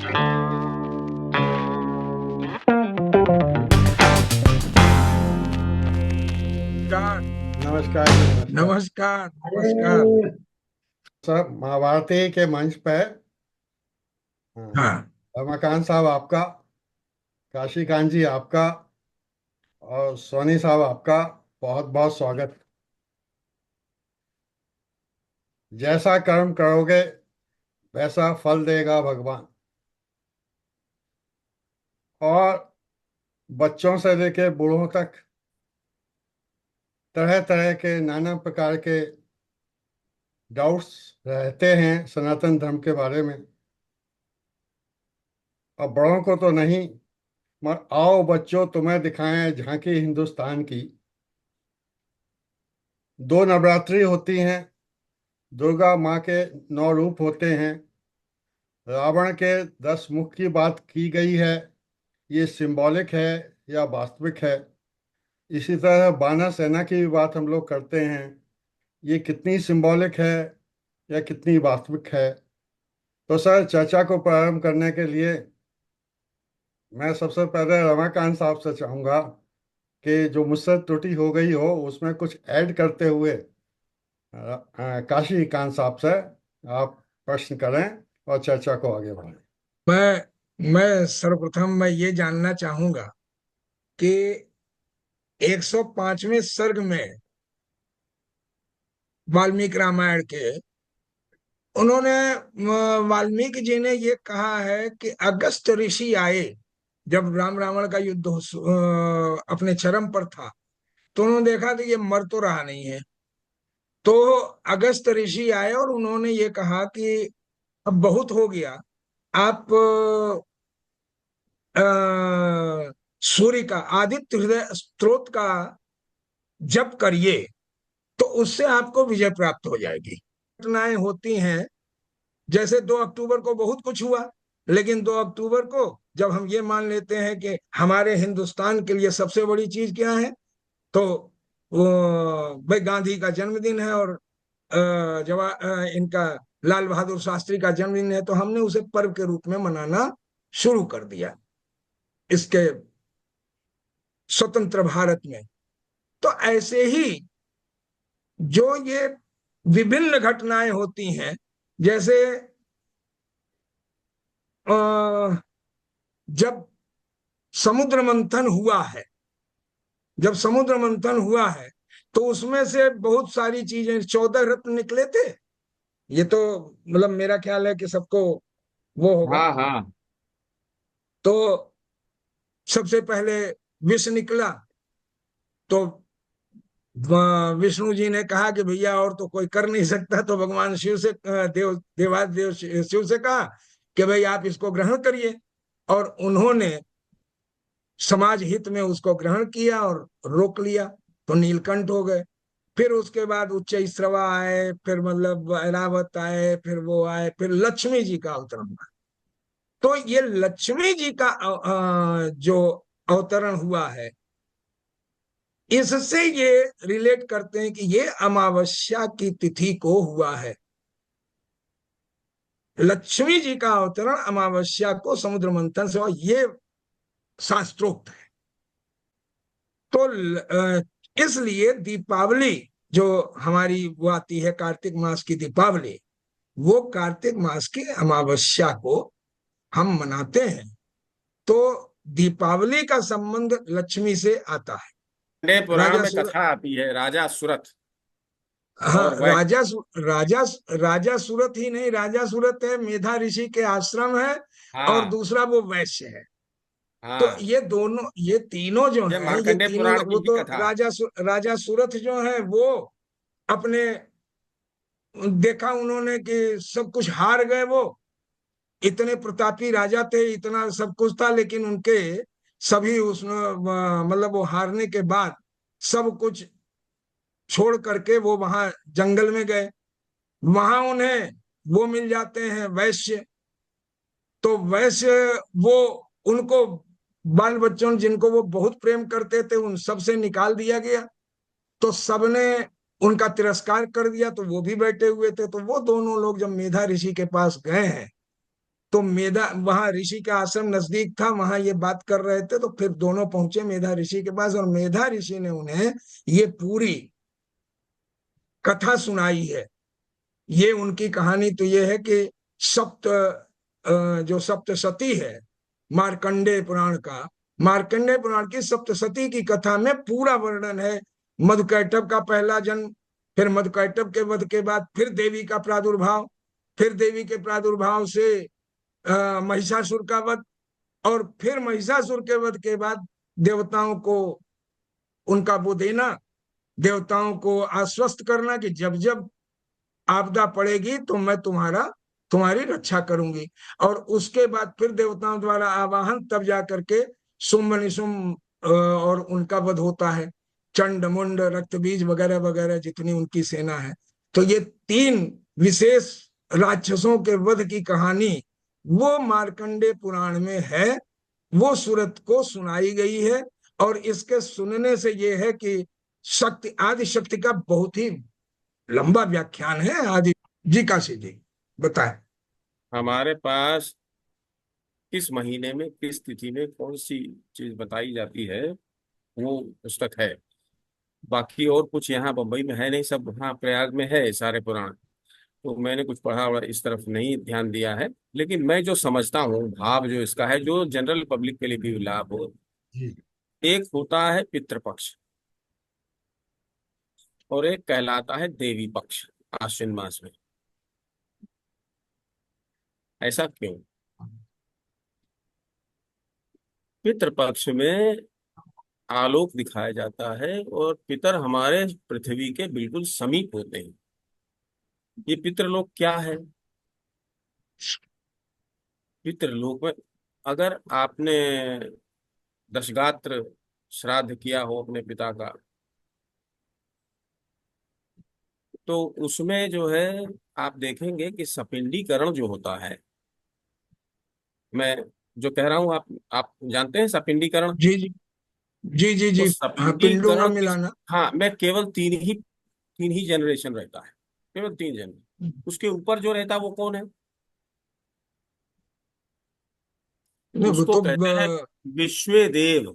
नमस्कार जी, नमस्कार। नमस्कार नमस्कार। सर, महाभारती के मंच पे हाँ, हाँ रमाकांत साहब आपका, काशी कांत जी आपका और सोनी साहब आपका बहुत बहुत स्वागत। जैसा कर्म करोगे वैसा फल देगा भगवान। और बच्चों से लेके बूढ़ों तक तरह तरह के नाना प्रकार के डाउट्स रहते हैं सनातन धर्म के बारे में। और बड़ों को तो नहीं, मगर आओ बच्चों तुम्हें दिखाएं झांकी हिंदुस्तान की। 2 नवरात्रि होती हैं। दुर्गा माँ के 9 रूप होते हैं। रावण के 10 मुख की बात की गई है। ये सिंबॉलिक है या वास्तविक है? इसी तरह बानर सेना की भी बात हम लोग करते हैं। ये कितनी सिंबॉलिक है या कितनी वास्तविक है? तो सर, चर्चा को प्रारंभ करने के लिए मैं सबसे पहले रमाकांत साहब से चाहूँगा कि जो मुझसे त्रुटि हो गई हो उसमें कुछ ऐड करते हुए काशी कांत साहब से आप प्रश्न करें और चर्चा को आगे बढ़ाएं। मैं सर्वप्रथम मैं ये जानना चाहूंगा कि 105वें सर्ग में वाल्मीकि रामायण के उन्होंने वाल्मीकि जी ने ये कहा है कि अगस्त ऋषि आए जब राम रावण का युद्ध अपने चरम पर था। तो उन्होंने देखा कि ये मर तो रहा नहीं है। तो अगस्त ऋषि आए और उन्होंने ये कहा कि अब बहुत हो गया। आप अ, सूर्य का आदित्य हृदय स्तोत्र का जप करिए तो उससे आपको विजय प्राप्त हो जाएगी। घटनाएं होती हैं, जैसे 2 अक्टूबर को बहुत कुछ हुआ, लेकिन 2 अक्टूबर को जब हम ये मान लेते हैं कि हमारे हिंदुस्तान के लिए सबसे बड़ी चीज क्या है, तो वो भाई गांधी का जन्मदिन है और इनका लाल बहादुर शास्त्री का जन्मदिन है, तो हमने उसे पर्व के रूप में मनाना शुरू कर दिया इसके स्वतंत्र भारत में। तो ऐसे ही जो ये विभिन्न घटनाएं होती हैं, जैसे अ, जब समुद्र मंथन हुआ है, जब समुद्र मंथन हुआ है तो उसमें से बहुत सारी चीजें, 14 रत्न निकले थे। ये तो मतलब मेरा ख्याल है कि सबको वो होगा। हाँ हाँ। तो सबसे पहले विष निकला। तो विष्णु जी ने कहा कि भैया और तो कोई कर नहीं सकता, तो भगवान शिव से देवादेव शिव से कहा कि भाई आप इसको ग्रहण करिए। और उन्होंने समाज हित में उसको ग्रहण किया और रोक लिया, तो नीलकंठ हो गए। फिर उसके बाद उच्च श्रवा आए, फिर मतलब ऐरावत आए, फिर वो आए, फिर लक्ष्मी जी का अवतरण हुआ। तो ये लक्ष्मी जी का जो अवतरण हुआ है, इससे ये रिलेट करते हैं कि ये अमावस्या की तिथि को हुआ है। लक्ष्मी जी का अवतरण अमावस्या को समुद्र मंथन से हुआ, ये शास्त्रोक्त है। तो इसलिए दीपावली जो हमारी वो आती है, कार्तिक मास की दीपावली, वो कार्तिक मास की अमावस्या को हम मनाते हैं। तो दीपावली का संबंध लक्ष्मी से आता है। पांडे पुराण राजा में सुर कथा आती है, राजा सुरथ हाँ, और वह। राजा राजा सूरत ही नहीं, राजा सूरत है, मेधा ऋषि के आश्रम है, और हाँ दूसरा वो वैश्य है। तो हाँ। ये दोनों, ये तीनों जो ये हैं, ये मार्कंडे तीनों पुराण की वो ही तो कथा है। राजा सूरत जो है वो अपने, देखा उन्होंने कि सब कुछ हार गए। वो इतने प्रतापी राजा थे, इतना सब कुछ था, लेकिन उनके सभी उसमें मतलब वो हारने के बाद सब कुछ छोड़ करके वो वहां जंगल में गए। वहां उन्हें वो मिल जाते हैं वैश्य। तो वैश्य वो उनको, बाल बच्चों जिनको वो बहुत प्रेम करते थे, उन सब से निकाल दिया गया। तो सबने उनका तिरस्कार कर दिया, तो वो भी बैठे हुए थे। तो वो दोनों लोग जब मेधा ऋषि के पास गए हैं, तो मेधा, वहां ऋषि का आश्रम नजदीक था, वहां ये बात कर रहे थे, तो फिर दोनों पहुंचे मेधा ऋषि के पास, और मेधा ऋषि ने उन्हें ये पूरी कथा सुनाई है। ये उनकी कहानी तो ये है कि जो सप्तशती है मार्कंडेय पुराण का, मार्कंडेय पुराण की सप्तशती की कथा में पूरा वर्णन है। मधुकैटभ का पहला जन्म, फिर मधुकैटभ के वध के बाद फिर देवी का प्रादुर्भाव, फिर देवी के प्रादुर्भाव से महिषासुर का वध, और फिर महिषासुर के वध के बाद देवताओं को उनका वो देना, देवताओं को आश्वस्त करना कि जब जब आपदा पड़ेगी तो मैं तुम्हारी रक्षा करूंगी। और उसके बाद फिर देवताओं द्वारा आवाहन, तब जाकर के शुंभ निशुंभ और उनका वध होता है, चंड मुंड रक्त बीज वगैरह वगैरह जितनी उनकी सेना है। तो ये तीन विशेष राक्षसों के वध की कहानी वो मार्कंडे पुराण में है, वो सूरत को सुनाई गई है। और इसके सुनने से ये है कि शक्ति, आदि शक्ति का बहुत ही लंबा व्याख्यान है आदि। जी काशी जी बताए। हमारे पास किस महीने में किस तिथि में कौन सी चीज बताई जाती है वो पुस्तक है। बाकी और कुछ यहाँ बम्बई में है नहीं, सब वहाँ प्रयाग में है सारे पुराण। तो मैंने कुछ पढ़ा और इस तरफ नहीं ध्यान दिया है। लेकिन मैं जो समझता हूँ भाव जो इसका है, जो जनरल पब्लिक के लिए भी लाभ हो। जी। एक होता है पितृपक्ष और एक कहलाता है देवी पक्ष आश्विन मास में। ऐसा क्यों? पितृपक्ष में आलोक दिखाया जाता है और पितर हमारे पृथ्वी के बिल्कुल समीप होते हैं। ये पितृलोक क्या है? पितृलोक में अगर आपने दशगात्र श्राद्ध किया हो अपने पिता का, तो उसमें जो है आप देखेंगे कि सपिंडीकरण जो होता है, मैं जो कह रहा हूं आप जानते हैं सपिंडीकरण। जी जी जी जी तो जी। हाँ, पिंडों का सपिंडीकरण किस, मिलाना। हाँ, मैं केवल तीन ही जनरेशन रहता है, केवल 3 जनरेशन। उसके ऊपर जो रहता है वो कौन है? नहीं वो उसको तो कहते हैं विश्वेदेव।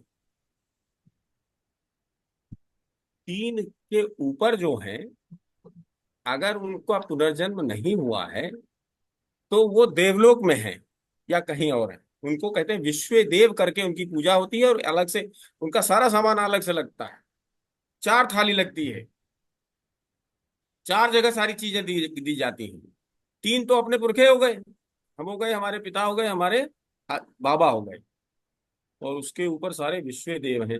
3 के ऊपर जो है, अगर उनका पुनर्जन्म नहीं हुआ है तो वो देवलोक में है या कहीं और है। उनको कहते हैं विश्वेदेव करके उनकी पूजा होती है, और अलग से उनका सारा सामान अलग से लगता है। 4 थाली लगती है, 4 जगह सारी चीजें दी जाती हैं। 3 तो अपने पुरखे हो गए, हम हो गए, हमारे पिता हो गए, हमारे बाबा हो गए, और उसके ऊपर सारे विश्वेदेव हैं।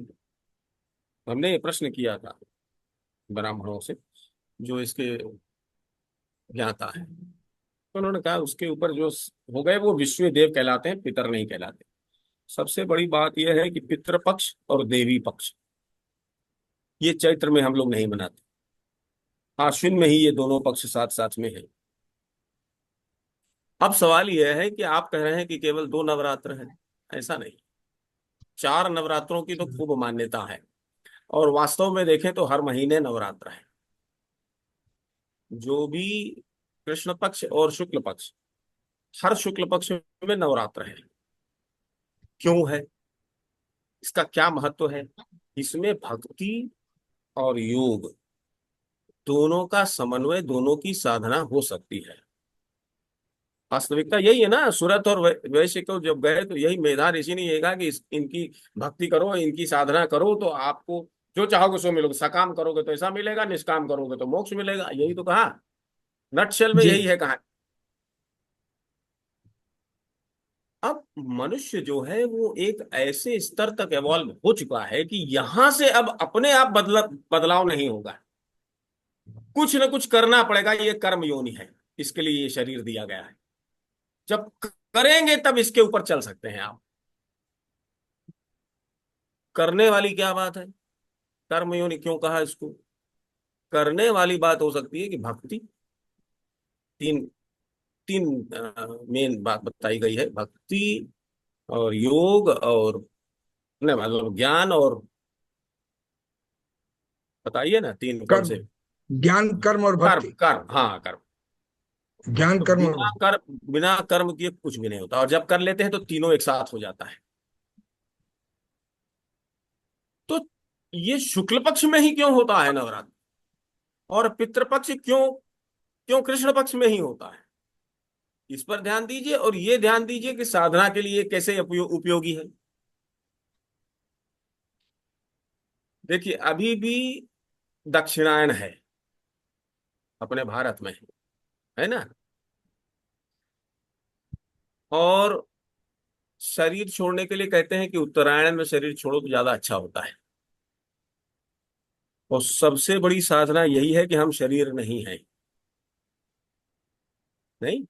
हमने ये प्रश्न किया था ब्राह्मणों से जो इसके ज्ञाता है, तो उन्होंने कहा उसके ऊपर जो हो गए वो विश्वेदेव कहलाते हैं, पितर नहीं कहलाते। सबसे बड़ी बात यह है कि पितृपक्ष और देवी पक्ष ये चैत्र में हम लोग नहीं मनाते, आश्विन में ही ये दोनों पक्ष साथ साथ में है। अब सवाल यह है कि आप कह रहे हैं कि केवल 2 नवरात्र है। ऐसा नहीं, 4 नवरात्रों की तो खूब मान्यता है, और वास्तव में देखें तो हर महीने नवरात्र है। जो भी कृष्ण पक्ष और शुक्ल पक्ष, हर शुक्ल पक्ष में नवरात्र है। क्यों है? इसका क्या महत्व है? इसमें भक्ति और योग दोनों का समन्वय, दोनों की साधना हो सकती है। वास्तविकता यही है ना। सूरत और वैश्य को जब गए तो यही मेधा ऋषि ने ये कहा कि इनकी भक्ति करो, इनकी साधना करो, तो आपको जो चाहोगे सो मिलोगे। सकाम करोगे तो ऐसा मिलेगा, निष्काम करोगे तो मोक्ष मिलेगा। यही तो कहा, नटशेल में जी यही है कहा। अब मनुष्य जो है वो एक ऐसे स्तर तक एवॉल्व हो चुका है कि यहां से अब अपने आप बदलाव नहीं होगा, कुछ न कुछ करना पड़ेगा। ये कर्म योनि है, इसके लिए ये शरीर दिया गया है। जब करेंगे तब इसके ऊपर चल सकते हैं आप। करने वाली क्या बात है? कर्म योनि क्यों कहा इसको? करने वाली बात हो सकती है कि भक्ति, तीन तीन मेन बात बताई गई है, भक्ति और योग और नहीं, मतलब ज्ञान और, बताइए ना, 3 कौन कर्म, से? ज्ञान कर्म और कर्म, भक्ति। कर्म, हाँ कर्म। ज्ञान तो कर्म। बिना कर्म किए कुछ भी नहीं होता, और जब कर लेते हैं तो तीनों एक साथ हो जाता है। तो ये शुक्ल पक्ष में ही क्यों होता है नवरात्र, और पितृपक्ष क्यों क्यों कृष्ण पक्ष में ही होता है, इस पर ध्यान दीजिए। और ये ध्यान दीजिए कि साधना के लिए कैसे उपयोगी है। देखिए अभी भी दक्षिणायन है अपने भारत में, है ना। और शरीर छोड़ने के लिए कहते हैं कि उत्तरायण में शरीर छोड़ो तो ज्यादा अच्छा होता है। और सबसे बड़ी साधना यही है कि हम शरीर नहीं हैं, नहीं।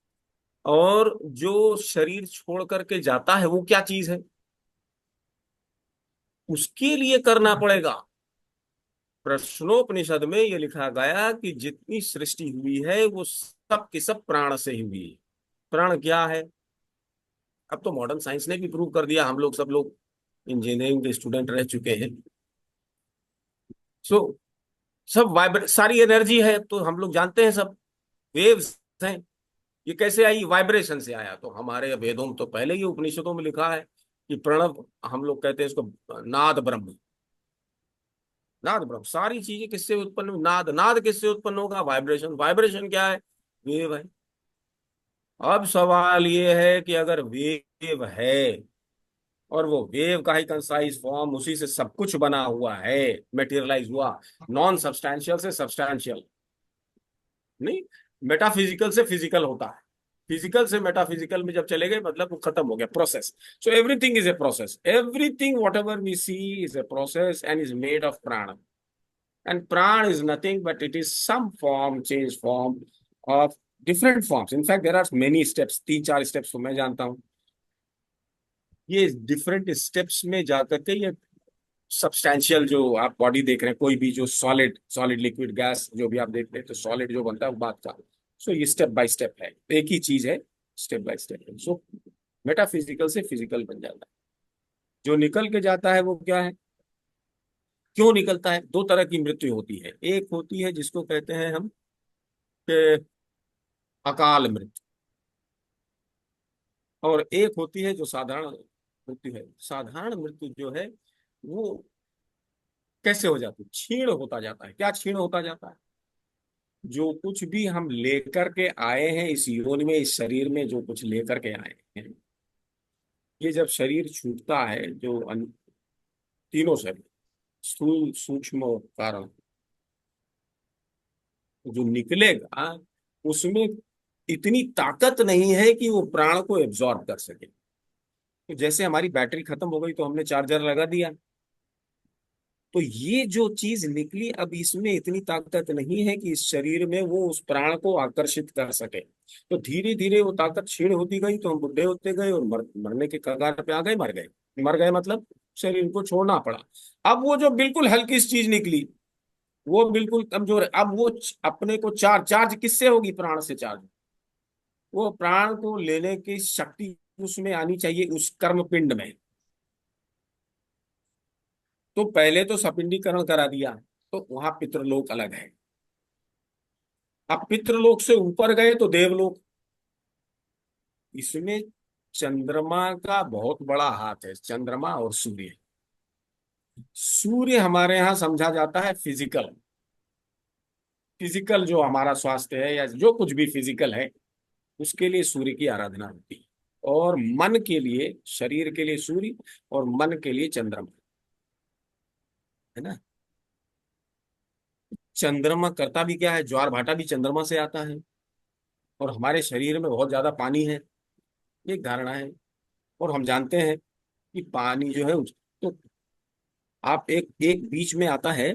और जो शरीर छोड़ करके जाता है वो क्या चीज है, उसके लिए करना पड़ेगा। प्रश्नोपनिषद में ये लिखा गया कि जितनी सृष्टि हुई है वो सब की सब प्राण से ही हुई है। प्राण क्या है, अब तो मॉडर्न साइंस ने भी प्रूव कर दिया, हम लोग सब लोग इंजीनियरिंग के स्टूडेंट रह चुके हैं। सो सब वाइब्रेट, सारी एनर्जी है, तो हम लोग जानते हैं सब वेव्स हैं। ये कैसे आई, वाइब्रेशन से आया। तो हमारे वेदों में तो पहले ही उपनिषदों में लिखा है कि प्रणव, हम लोग कहते हैं इसको नाद ब्रह्म। नाद ब्रह्म, सारी चीजें किससे उत्पन्न हुई, नाद। नाद किससे उत्पन्न होगा, वाइब्रेशन। वाइब्रेशन क्या है, वेव है। अब सवाल ये है कि अगर वेव है और वो वेव का ही कंसाइज फॉर्म, उसी से सब कुछ बना हुआ है, मेटेरियलाइज हुआ, नॉन सब्सटैंशियल से सब्सटैंशियल, नहीं, मेटाफिजिकल से फिजिकल होता है, फिजिकल से मेटाफिजिकल में जब चले गए मतलब वो खत्म हो गया, process. So everything is a process, everything whatever we see is a process and is made of prana. And prana is nothing but it is some form, change form of different forms. In fact there are many steps, 3-4 steps तो मैं जानता हूँ। ये different steps में जाकर के ये substantial जो आप बॉडी देख रहे हैं, कोई भी जो सॉलिड सॉलिड लिक्विड गैस जो भी आप देख रहे हैं, तो सॉलिड जो बनता है वो बात का। सो ये स्टेप बाय स्टेप है, एक ही चीज है, स्टेप बाय स्टेप है। सो मेटाफिजिकल से फिजिकल बन जाता है। जो निकल के जाता है वो क्या है, क्यों निकलता है। दो तरह की मृत्यु होती है, एक होती है जिसको कहते हैं हम कि अकाल मृत्यु, और एक होती है जो साधारण मृत्यु है। साधारण मृत्यु जो है वो कैसे हो जाती है, क्षीण होता जाता है। क्या क्षीण होता जाता है, जो कुछ भी हम लेकर के आए हैं इस योनि में, इस शरीर में जो कुछ लेकर के आए हैं, ये जब शरीर छूटता है, जो तीनों शरीर, स्थूल सूक्ष्म और कारण, जो निकलेगा उसमें इतनी ताकत नहीं है कि वो प्राण को एब्जॉर्ब कर सके। तो जैसे हमारी बैटरी खत्म हो गई तो हमने चार्जर लगा दिया, तो ये जो चीज निकली, अब इसमें इतनी ताकत नहीं है कि इस शरीर में वो उस प्राण को आकर्षित कर सके। तो धीरे धीरे वो ताकत क्षीण होती गई, तो हम बुढ़े होते गए और मरने के कगार पे आ गए, मर गए। मर गए मतलब शरीर को छोड़ना पड़ा। अब वो जो बिल्कुल हल्की सी चीज निकली, वो बिल्कुल कमजोर है। अब वो अपने को चार्ज चार्ज किससे होगी, प्राण से चार्ज। वो प्राण को लेने की शक्ति उसमें आनी चाहिए, उस कर्म पिंड में। तो पहले तो सपिंडीकरण करा दिया, तो वहां पितृलोक अलग है। अब पितृलोक से ऊपर गए तो देवलोक। इसमें चंद्रमा का बहुत बड़ा हाथ है, चंद्रमा और सूर्य। सूर्य हमारे यहाँ समझा जाता है फिजिकल, फिजिकल जो हमारा स्वास्थ्य है या जो कुछ भी फिजिकल है, उसके लिए सूर्य की आराधना होती है। और मन के लिए, शरीर के लिए सूर्य, और मन के लिए चंद्रमा, है ना। चंद्रमा करता भी क्या है, ज्वार भाटा भी चंद्रमा से आता है। और हमारे शरीर में बहुत ज्यादा पानी है, एक धारणा है। और हम जानते हैं कि पानी जो है तो आप एक एक बीच में आता है,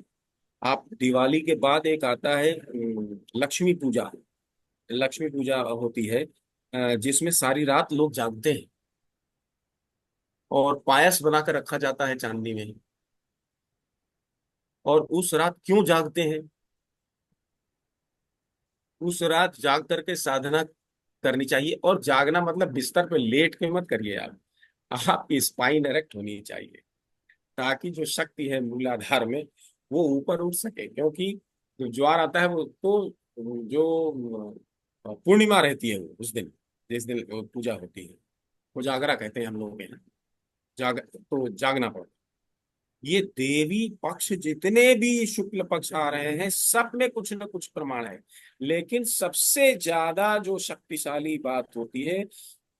आप दिवाली के बाद एक आता है लक्ष्मी पूजा। लक्ष्मी पूजा होती है जिसमें सारी रात लोग जागते हैं और पायस बनाकर रखा जाता है चांदनी में। और उस रात क्यों जागते हैं, उस रात जाग करके साधना करनी चाहिए। और जागना मतलब बिस्तर पे लेट के मत करिए आप, आपकी स्पाइन एरेक्ट होनी चाहिए, ताकि जो शक्ति है मूलाधार में वो ऊपर उठ सके। क्योंकि जो ज्वार आता है वो तो जो पूर्णिमा रहती है वो उस दिन, जिस दिन वो पूजा होती है, उजागरा कहते हैं हम लोगों के यहाँ। तो जागना पड़ता है। ये देवी पक्ष जितने भी शुक्ल पक्ष आ रहे हैं, सब में कुछ न कुछ प्रमाण है। लेकिन सबसे ज्यादा जो शक्तिशाली बात होती है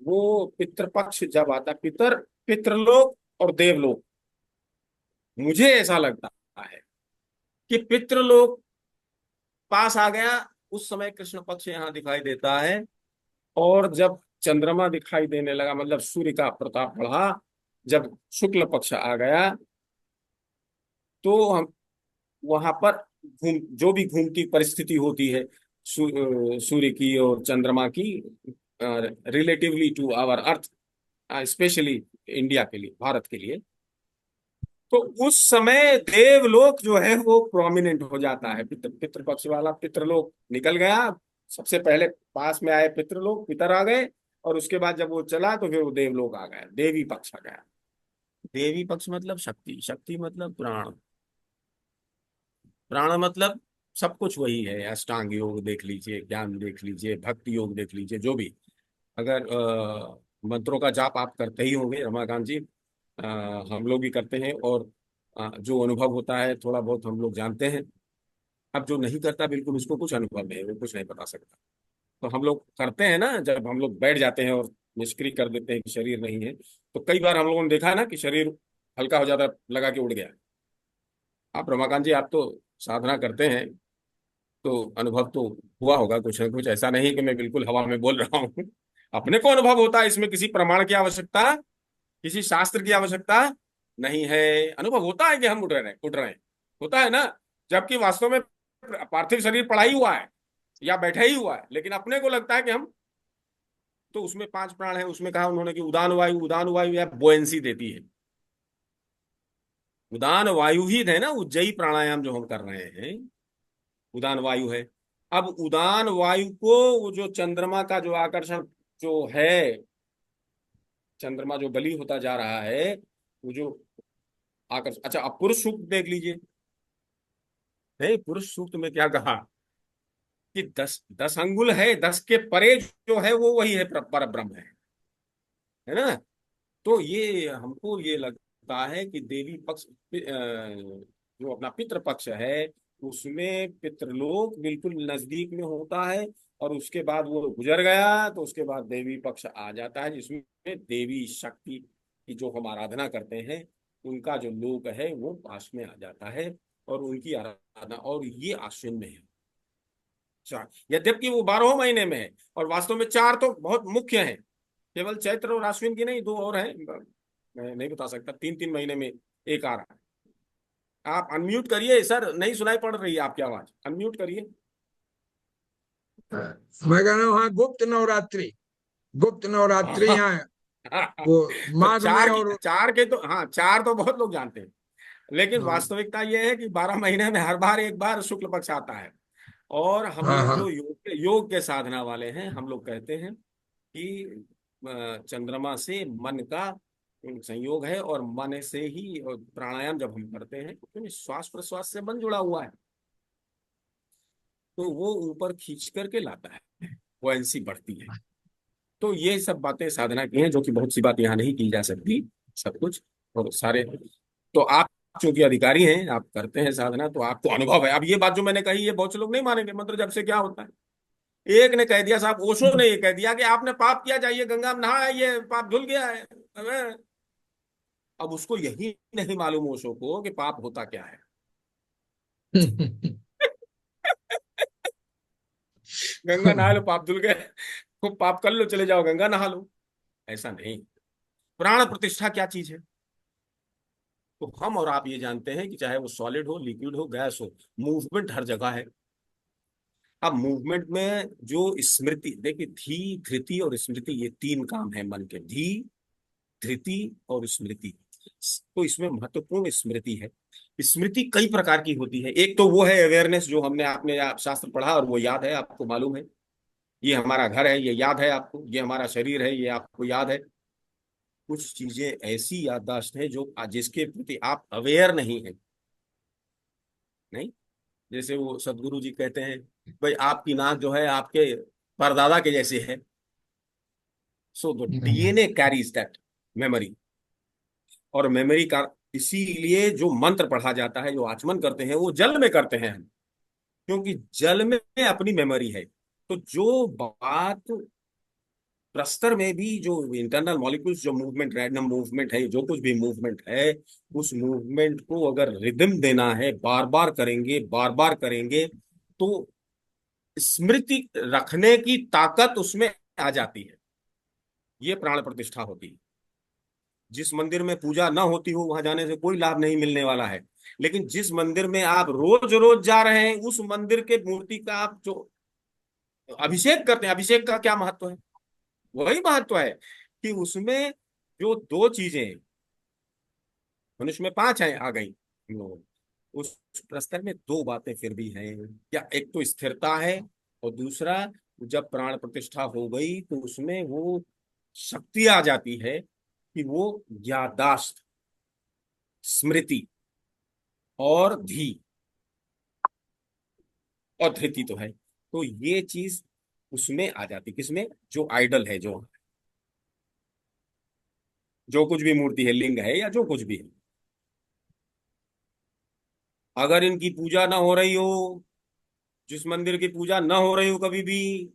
वो पितृपक्ष जब आता है, पितृलोक और देवलोक। मुझे ऐसा लगता है कि पितृलोक पास आ गया, उस समय कृष्ण पक्ष यहाँ दिखाई देता है। और जब चंद्रमा दिखाई देने लगा, मतलब सूर्य का प्रताप बढ़ा, जब शुक्ल पक्ष आ गया, तो हम वहां पर जो भी घूमती परिस्थिति होती है सूर्य की और चंद्रमा की, relatively to our earth, specially India के लिए, भारत के लिए, तो उस समय देवलोक जो है वो प्रोमिनेंट हो जाता है। पितृपक्ष वाला पितृलोक निकल गया, सबसे पहले पास में आए पितृलोक, पितर आ गए, और उसके बाद जब वो चला तो फिर वो देवलोक आ गया, देवी पक्ष आ गया। देवी पक्ष मतलब शक्ति, शक्ति मतलब प्राण, प्राण मतलब सब कुछ वही है। अष्टांग योग देख लीजिए, ज्ञान देख लीजिए, भक्ति योग देख लीजिए, जो भी। अगर मंत्रों का जाप आप करते ही होंगे रमाकांत जी, हम लोग भी करते हैं, और जो अनुभव होता है थोड़ा बहुत हम लोग जानते हैं। अब जो नहीं करता बिल्कुल उसको कुछ अनुभव नहीं, वो कुछ नहीं बता सकता। तो हम लोग करते हैं ना, जब हम लोग बैठ जाते हैं और निष्क्रिय कर देते हैं कि शरीर नहीं है, तो कई बार हम लोगों ने देखा है ना कि शरीर हल्का हो जाता है, लगा के उड़ गया। आप रमाकांत जी, आप तो साधना करते हैं, तो अनुभव तो हुआ होगा कुछ ना कुछ। ऐसा नहीं कि मैं बिल्कुल हवा में बोल रहा हूँ। अपने को अनुभव होता है, इसमें किसी प्रमाण की आवश्यकता, किसी शास्त्र की आवश्यकता नहीं है। अनुभव होता है कि हम उठ रहे हैं, होता है ना। जबकि वास्तव में पार्थिव शरीर पड़ा ही हुआ है या बैठा ही हुआ है, लेकिन अपने को लगता है कि हम, तो उसमें 5 प्राण है। उसमें कहा उन्होंने कि उदान वायु या बोएंसी देती है। उदान वायु ही है ना, उज्जयी प्राणायाम जो हम कर रहे हैं, उदान वायु है। अब उदान वायु को वो जो चंद्रमा का जो आकर्षण जो है, चंद्रमा जो बली होता जा रहा है, वो जो आकर्षण। अच्छा, अब पुरुष सूक्त देख लीजिए। नहीं, पुरुष सूक्त में क्या कहा कि 10 10 अंगुल है, 10 के परे जो है वो वही है, पर ब्रह्म है ना। तो ये हमको ये लगता है कि देवी पक्ष जो अपना पितृ पक्ष है, उसमें पितृलोक बिल्कुल नजदीक में होता है, और उसके बाद वो गुजर गया तो उसके बाद देवी पक्ष आ जाता है, जिसमें देवी शक्ति की जो हम आराधना करते हैं, उनका जो लोक है वो पास में आ जाता है, और उनकी आराधना, और ये आश्विन में है। चार, यद्यपि वो 12 महीने में है, और वास्तव में 4 तो बहुत मुख्य हैं, केवल चैत्र और आश्विन की नहीं, 2 और हैं, मैं नहीं बता सकता। 3 3 महीने में एक आ रहा है। आप अनम्यूट करिए सर, नहीं सुनाई पड़ रही है आपकी आवाज, अनम्यूट करिए। मैं कह रहा हूँ, हाँ, गुप्त नवरात्रि यहाँ है, वो तो माघ में। और 4 के तो, हाँ, 4 तो बहुत लोग जानते हैं, लेकिन हाँ, वास्तविकता यह है कि 12 महीने में हर बार एक बार शुक्ल पक्ष आता है। और हम हाँ, लोग हाँ, जो योग के साधना वाले हैं, हम लोग कहते हैं कि चंद्रमा से मन का संयोग है, और मन से ही, और प्राणायाम जब हम करते हैं तो श्वास प्रश्वास से मन जुड़ा हुआ है, तो वो ऊपर खींच करके लाता है, बुओयंसी बढ़ती है। तो ये सब बातें साधना की हैं, जो कि बहुत सी बात यहाँ नहीं की जा सकती, सब कुछ और सारे। तो आप चूंकि अधिकारी हैं, आप करते हैं साधना, तो आपको अनुभव है। अब ये बात जो मैंने कही, ये बहुत से लोग नहीं मानेंगे, मंत्र जब से क्या होता है। एक ने कह दिया, साहब ओशो ने ये कह दिया कि आपने पाप किया, जाइए गंगा में नहाइए, पाप धुल गया है। अब उसको यही नहीं मालूम ओशो को कि पाप होता क्या है। गंगा नहा लो पाप धुल गए, खूब पाप कर लो, चले जाओ गंगा नहा लो, ऐसा नहीं। प्राण प्रतिष्ठा क्या चीज है, तो हम और आप ये जानते हैं कि चाहे वो सॉलिड हो, लिक्विड हो, गैस हो, मूवमेंट हर जगह है। अब मूवमेंट में जो स्मृति, देखिए, धी, धृति और स्मृति, ये 3 काम है मन के, धी, धृति और स्मृति। तो इसमें महत्वपूर्ण स्मृति है। स्मृति कई प्रकार की होती है। एक तो वो है अवेयरनेस, जो हमने, आपने आप शास्त्र पढ़ा और वो याद है, आपको मालूम है ये हमारा घर है, ये याद है आपको, ये हमारा शरीर है, ये आपको याद है। कुछ चीजें ऐसी याददाश्त है जो जिसके प्रति आप अवेयर नहीं है। नहीं, जैसे वो सदगुरु जी कहते हैं, भाई आपकी नाक जो है आपके परदादा के जैसे है। So the DNA carries that memory. और मेमोरी का इसीलिए जो मंत्र पढ़ा जाता है, जो आचमन करते हैं, वो जल में करते हैं हम, क्योंकि जल में अपनी मेमोरी है। तो जो बात प्रस्तर में भी जो इंटरनल मॉलिक्यूल्स, जो मूवमेंट, रैंडम मूवमेंट है, जो कुछ भी मूवमेंट है, उस मूवमेंट को अगर रिदम देना है, बार बार करेंगे, बार बार करेंगे, तो स्मृति रखने की ताकत उसमें आ जाती है। ये प्राण प्रतिष्ठा होती है। जिस मंदिर में पूजा ना होती हो वहां जाने से कोई लाभ नहीं मिलने वाला है। लेकिन जिस मंदिर में आप रोज रोज जा रहे हैं, उस मंदिर के मूर्ति का आप जो अभिषेक करते हैं, अभिषेक का क्या महत्व है? वही महत्व है कि उसमें जो दो चीजें, मनुष्य में पांच हैं, आ गई हम लोगों में। उस प्रस्तर में दो बातें फिर भी हैं। या एक तो स्थिरता है, और दूसरा, जब प्राण प्रतिष्ठा हो गई तो उसमें वो शक्ति आ जाती है कि वो याददाश्त, स्मृति और धी और धृति तो है। तो ये चीज उसमें आ जाती, किसमें? जो आइडल है, जो कुछ भी मूर्ति है, लिंग है, या जो कुछ भी है, अगर इनकी पूजा ना हो रही हो, जिस मंदिर की पूजा ना हो रही हो कभी भी,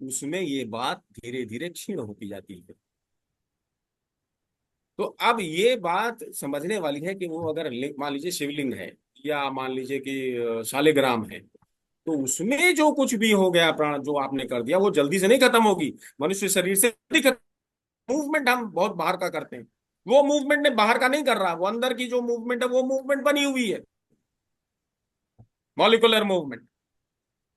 उसमें ये बात धीरे धीरे क्षीण होती जाती है। तो अब ये बात समझने वाली है कि वो अगर मान लीजिए शिवलिंग है, या मान लीजिए कि शालिग्राम है, तो उसमें जो कुछ भी हो गया, प्राण जो आपने कर दिया, वो जल्दी से नहीं खत्म होगी, मनुष्य शरीर से नहीं खत्म। मूवमेंट हम बहुत बाहर का करते हैं, वो मूवमेंट ने बाहर का नहीं कर रहा, वो अंदर की जो मूवमेंट है, वो मूवमेंट बनी हुई है, मॉलिकुलर मूवमेंट।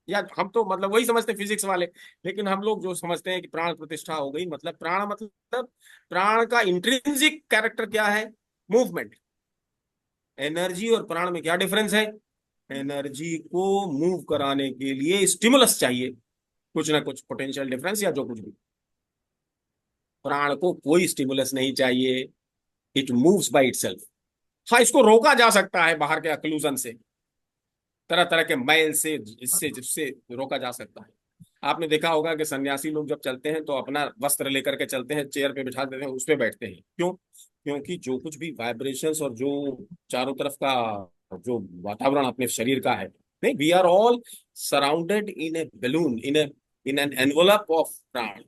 या हम तो मतलब वही समझते हैं फिजिक्स वाले। लेकिन हम लोग जो समझते हैं कि प्राण प्रतिष्ठा हो गई, मतलब प्राण, मतलब प्राण का इंट्रिंसिक कैरेक्टर क्या है? मूवमेंट। एनर्जी और प्राण में क्या डिफरेंस है? एनर्जी को मूव कराने के लिए स्टिमुलस चाहिए, कुछ ना कुछ पोटेंशियल डिफरेंस या जो कुछ भी। प्राण को कोई स्टिमुलस नहीं चाहिए, इट मूव्स बाय इटसेल्फ। हाँ, इसको रोका जा सकता है बाहर के अक्लूजन से, तरह तरह के मैल से, इससे जिससे रोका जा सकता है। आपने देखा होगा कि सन्यासी लोग जब चलते हैं तो अपना वस्त्र लेकर के चलते हैं, चेयर पे बिठा देते हैं, उस पे बैठते हैं। क्यों? क्योंकि जो कुछ भी वाइब्रेशंस और जो चारों तरफ का जो वातावरण अपने शरीर का है, नहीं, we are all surrounded in a balloon, in an envelope of prana.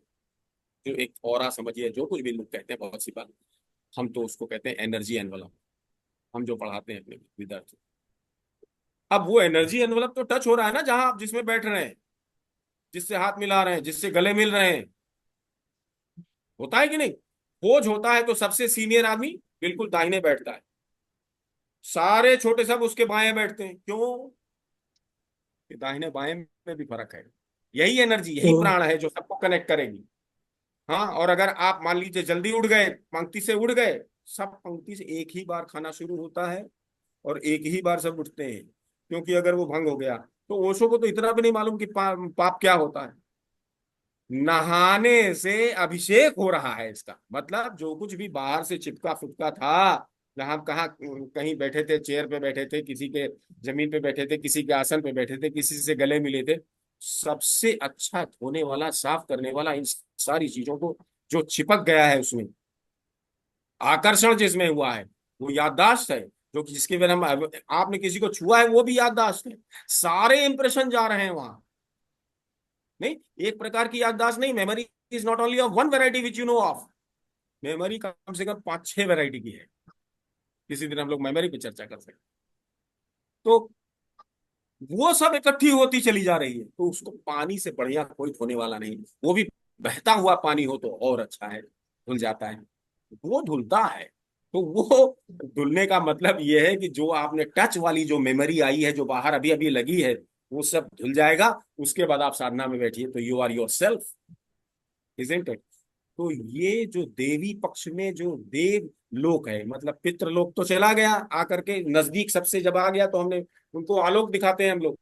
जो एक ऑरा समझिए, जो कुछ भी लोग कहते हैं, बहुत सी बात, हम तो उसको कहते हैं एनर्जी एनवलप, हम जो पढ़ाते हैं अपने विद्यार्थी। अब वो एनर्जी एनवलप तो टच हो रहा है ना, जहां आप जिसमें बैठ रहे हैं, जिससे हाथ मिला रहे हैं, जिससे गले मिल रहे हैं, होता है कि नहीं? खोज होता है तो सबसे सीनियर आदमी बिल्कुल दाहिने बैठता है, सारे छोटे सब उसके बाएं बैठते हैं। क्यों? कि दाहिने बाएं में भी फर्क है। यही एनर्जी, यही तो प्राण है जो सबको कनेक्ट करेगी। हाँ, और अगर आप मान लीजिए जल्दी उठ गए, पंक्ति से उठ गए, सब पंक्ति से एक ही बार खाना शुरू होता है, और एक ही बार सब उठते हैं। क्योंकि अगर वो भंग हो गया, तो ओशो को तो इतना भी नहीं मालूम कि पाप क्या होता है। नहाने से अभिषेक हो रहा है, इसका मतलब जो कुछ भी बाहर से चिपका फुटका था, जहां कहाँ कहीं बैठे थे, चेयर पे बैठे थे, किसी के जमीन पे बैठे थे, किसी के आसन पे बैठे थे, किसी से गले मिले थे, सबसे अच्छा धोने वाला, साफ करने वाला, इन सारी चीजों को जो चिपक गया है उसमें, आकर्षण जिसमें हुआ है, वो याददाश्त है। जो कि जिसके वजह हम, आपने किसी को छुआ है, वो भी याददाश्त है। सारे इंप्रेशन जा रहे हैं वहां। नहीं, एक प्रकार की याददाश्त नहीं। Memory is not only of one variety which you know of. Memory कम से कम पांच छह वैरायटी की है। किसी दिन हम लोग मेमोरी पे चर्चा कर सकते हैं। तो वो सब इकट्ठी होती चली जा रही है, तो उसको पानी से बढ़िया कोई धोने वाला नहीं। वो भी बहता हुआ पानी हो तो और अच्छा है, धुल जाता है, वो धुलता है। तो वो धुलने का मतलब ये है कि जो आपने टच वाली जो मेमोरी आई है, जो बाहर अभी अभी लगी है, वो सब धुल जाएगा। उसके बाद आप साधना में बैठिए तो you are your self, isn't it? तो ये जो देवी पक्ष में जो देव लोक है, मतलब पितृलोक तो चला गया, आकर के नजदीक सबसे जब आ गया तो हमने उनको आलोक दिखाते हैं हम लोग।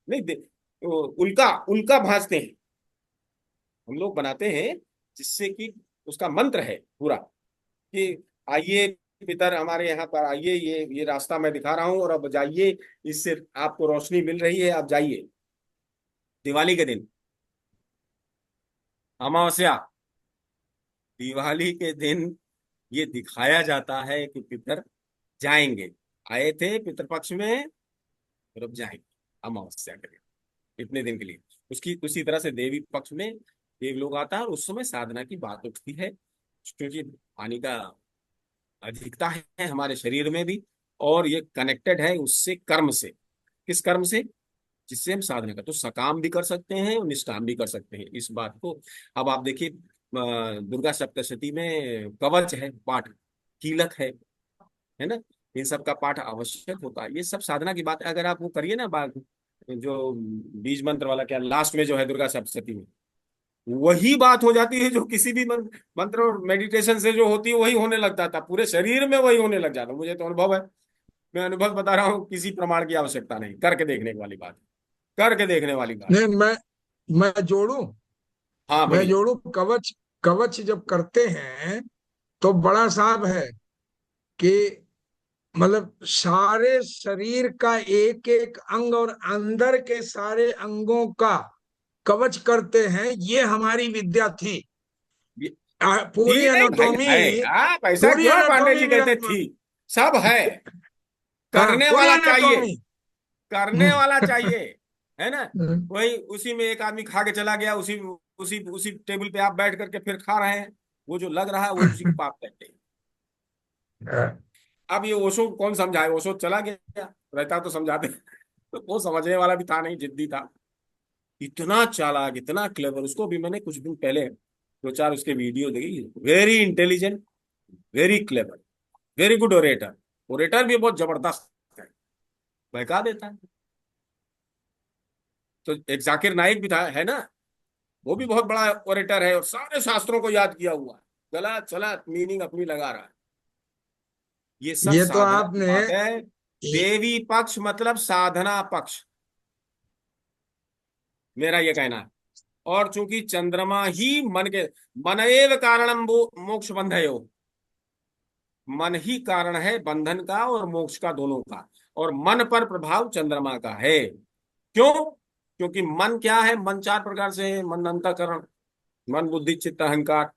नहीं तो उल्का उल्का भासते हैं, हम लोग बनाते हैं, जिससे कि उसका मंत्र है पूरा कि आइए पितर हमारे यहाँ पर आइए, ये रास्ता मैं दिखा रहा हूँ, और अब जाइए, इससे आपको रोशनी मिल रही है, आप जाइए। दिवाली के दिन अमावस्या, दिवाली के दिन ये दिखाया जाता है कि पितर जाएंगे, आए थे पितृपक्ष में, फिर अब जाएंगे अमावस्या के दिन, इतने दिन के लिए। उसकी उसी तरह से देवी पक्ष में देव लोग आता है और उस समय साधना की बात उठती है, क्योंकि पानी का अधिकता है हमारे शरीर में भी, और ये कनेक्टेड है उससे, कर्म से। किस कर्म से? जिससे हम साधना कर, तो सकाम भी कर सकते हैं और निष्काम भी कर सकते हैं इस बात को। अब आप देखिए, दुर्गा सप्तशती में कवच है, पाठ, कीलक है ना, इन सब का पाठ आवश्यक होता है। ये सब साधना की बात है। अगर आप वो करिए ना बात, जो बीज मंत्र वाला, क्या लास्ट में जो है दुर्गा सप्तशती में, वही बात हो जाती है जो किसी भी मंत्र और मेडिटेशन से जो होती है वही होने लग जाता, पूरे शरीर में वही होने लग जाता। मुझे तो अनुभव है, मैं अनुभव बता रहा हूँ, किसी प्रमाण की आवश्यकता नहीं, करके देखने वाली बात है, करके देखने वाली बात। नहीं, मैं जोड़ू, हाँ बोलिए। कवच, कवच जब करते हैं तो बड़ा साहब है कि मतलब सारे शरीर का एक एक अंग और अंदर के सारे अंगों का कवच करते हैं, ये हमारी विद्या थी। ये- पूरी थी नहीं भाई, एनाटॉमी, है। आप ऐसा पूरी क्यों पांडे एनाटॉमी जी कहते विराजमान। थी? सब है, हाँ, करने पूरी वाला चाहिए, एनाटॉमी। करने वाला चाहिए, है ना। वही उसी में एक आदमी खा के चला गया, उसी उसी उसी टेबल पे आप बैठ करके फिर खा रहे हैं, वो जो लग रहा है वही उसी को पाप कहते हैं। अब ये ओशो को कौन समझाए, ओशो चला गया, रहता तो समझाते। तो वो समझने वाला भी था नहीं, जिद्दी था, इतना चालाक, इतना क्लेवर। उसको भी मैंने कुछ दिन पहले दो चार उसके वीडियो देखी, very intelligent, very clever, very good orator, orator भी बहुत जबरदस्त है, बहका देता है। तो एक जाकिर नाइक भी था, है ना, वो भी बहुत बड़ा ओरेटर है और सारे शास्त्रों को याद किया हुआ है, गलत सलत मीनिंग अपनी लगा रहा है। ये सब ये तो साधना की आपने, बात है। देवी पक्ष मतलब साधना पक्ष, मेरा ये कहना है। और चूंकि चंद्रमा ही मन के, मन एव कारणम वो मोक्ष बंधयो, मन ही कारण है बंधन का और मोक्ष का, दोनों का। और मन पर प्रभाव चंद्रमा का है। क्यों? क्योंकि मन क्या है, मन चार प्रकार से है, मन अंतःकरण, मन बुद्धि चित्त अहंकार,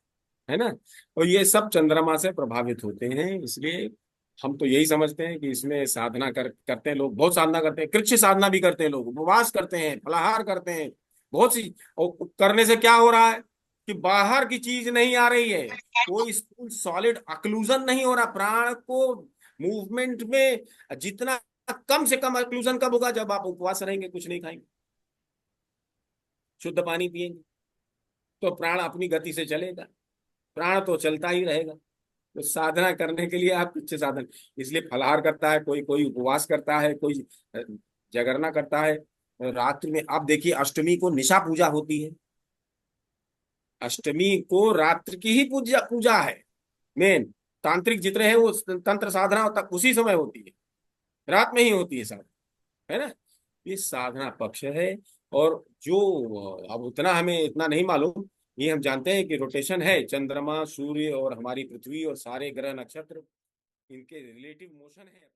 है ना। और ये सब चंद्रमा से प्रभावित होते हैं, इसलिए हम तो यही समझते हैं कि इसमें साधना करते हैं लोग, बहुत साधना करते हैं, कृच्छ साधना भी करते हैं लोग, उपवास करते हैं, फलाहार करते हैं, बहुत सी। और करने से क्या हो रहा है कि बाहर की चीज नहीं आ रही है, कोई सॉलिड अक्लूजन नहीं हो रहा प्राण को मूवमेंट में। जितना कम से कम अक्लूजन कब होगा? जब आप उपवास रहेंगे, कुछ नहीं खाएंगे, शुद्ध पानी पिएंगे, तो प्राण अपनी गति से चलेगा, प्राण तो चलता ही रहेगा। तो साधना करने के लिए आप कुछ साधन, इसलिए फलाहार करता है कोई, कोई उपवास करता है, कोई जागरणा करता है। रात्रि में आप देखिए, अष्टमी को निशा पूजा होती है, अष्टमी को रात्रि की ही पूजा पूजा है मेन। तांत्रिक जितने हैं वो तंत्र साधना तक उसी समय होती है, रात में ही होती है साधना, है ना। ये साधना पक्ष है। और जो, अब उतना हमें इतना नहीं मालूम, ये हम जानते हैं कि रोटेशन है, चंद्रमा सूर्य और हमारी पृथ्वी और सारे ग्रह नक्षत्र, इनके रिलेटिव मोशन है।